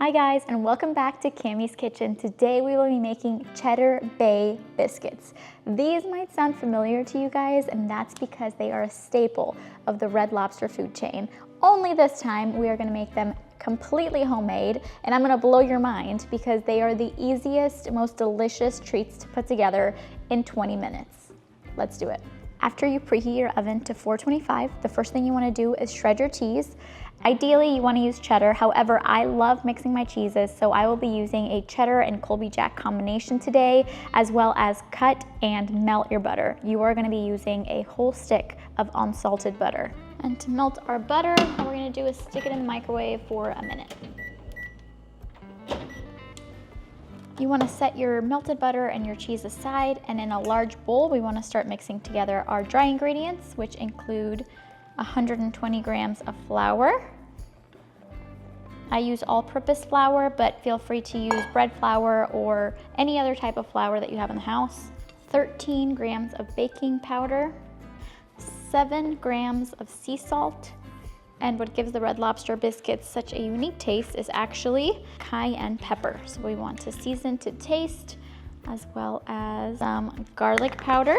Hi guys, and welcome back to Cammie's Kitchen. Today we will be making Cheddar Bay biscuits. These might sound familiar to you guys, and that's because they are a staple of the Red Lobster food chain. Only this time we are gonna make them completely homemade, and I'm gonna blow your mind because they are the easiest, most delicious treats to put together in 20 minutes. Let's do it. After you preheat your oven to 425, the first thing you wanna do is shred your cheese. Ideally, you wanna use cheddar. However, I love mixing my cheeses, so I will be using a cheddar and Colby Jack combination today, as well as cut and melt your butter. You are gonna be using a whole stick of unsalted butter. And to melt our butter, all we're gonna do is stick it in the microwave for a minute. You wanna set your melted butter and your cheese aside, and in a large bowl, we wanna start mixing together our dry ingredients, which include 120 grams of flour. I use all-purpose flour, but feel free to use bread flour or any other type of flour that you have in the house. 13 grams of baking powder, 7 grams of sea salt, and what gives the Red Lobster biscuits such a unique taste is actually cayenne pepper. So we want to season to taste, as well as some garlic powder,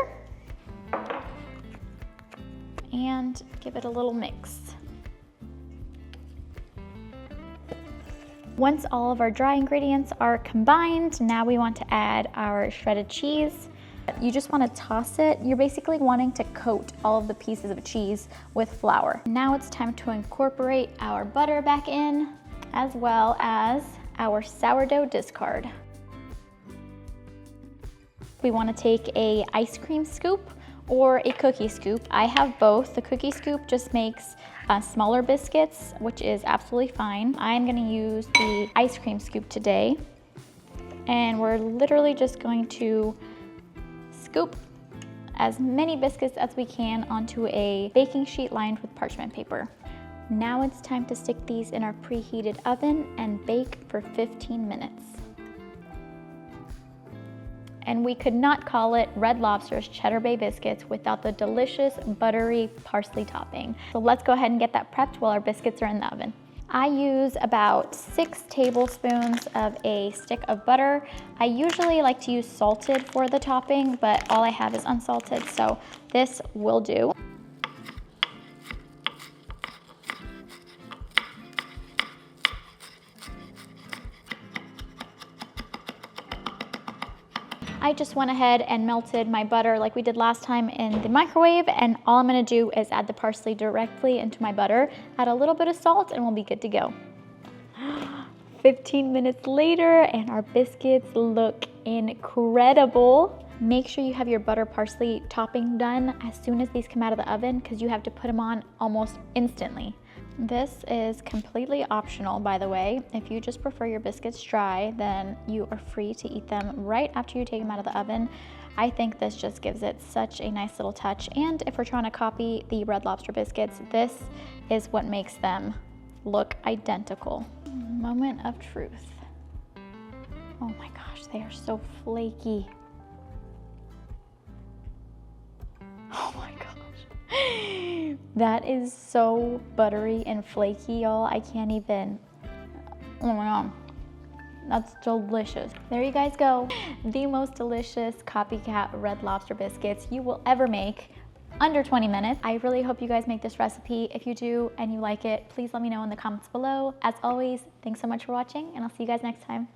and give it a little mix. Once all of our dry ingredients are combined, now we want to add our shredded cheese. You just want to toss it. You're basically wanting to coat all of the pieces of cheese with flour. Now it's time to incorporate our butter back in, as well as our sourdough discard. We want to take a ice cream scoop or a cookie scoop. I have both. The cookie scoop just makes smaller biscuits, which is absolutely fine. I'm gonna use the ice cream scoop today, and we're literally just going to scoop as many biscuits as we can onto a baking sheet lined with parchment paper. Now it's time to stick these in our preheated oven and bake for 15 minutes. And we could not call it Red Lobster's Cheddar Bay biscuits without the delicious buttery parsley topping. So let's go ahead and get that prepped while our biscuits are in the oven. I use about 6 tablespoons of a stick of butter. I usually like to use salted for the topping, but all I have is unsalted, so this will do. I just went ahead and melted my butter like we did last time in the microwave, and all I'm gonna do is add the parsley directly into my butter, add a little bit of salt, and we'll be good to go. 15 minutes later, and our biscuits look incredible. Make sure you have your butter parsley topping done as soon as these come out of the oven, because you have to put them on almost instantly. This is completely optional, by the way. If you just prefer your biscuits dry, then you are free to eat them right after you take them out of the oven. I think this just gives it such a nice little touch. And if we're trying to copy the Red Lobster biscuits, this is what makes them look identical. Moment of truth. Oh my gosh, they are so flaky. Oh my gosh. That is so buttery and flaky, y'all. I can't even, oh my God. That's delicious. There you guys go. The most delicious Copycat Red Lobster biscuits you will ever make under 20 minutes. I really hope you guys make this recipe. If you do and you like it, please let me know in the comments below. As always, thanks so much for watching, and I'll see you guys next time.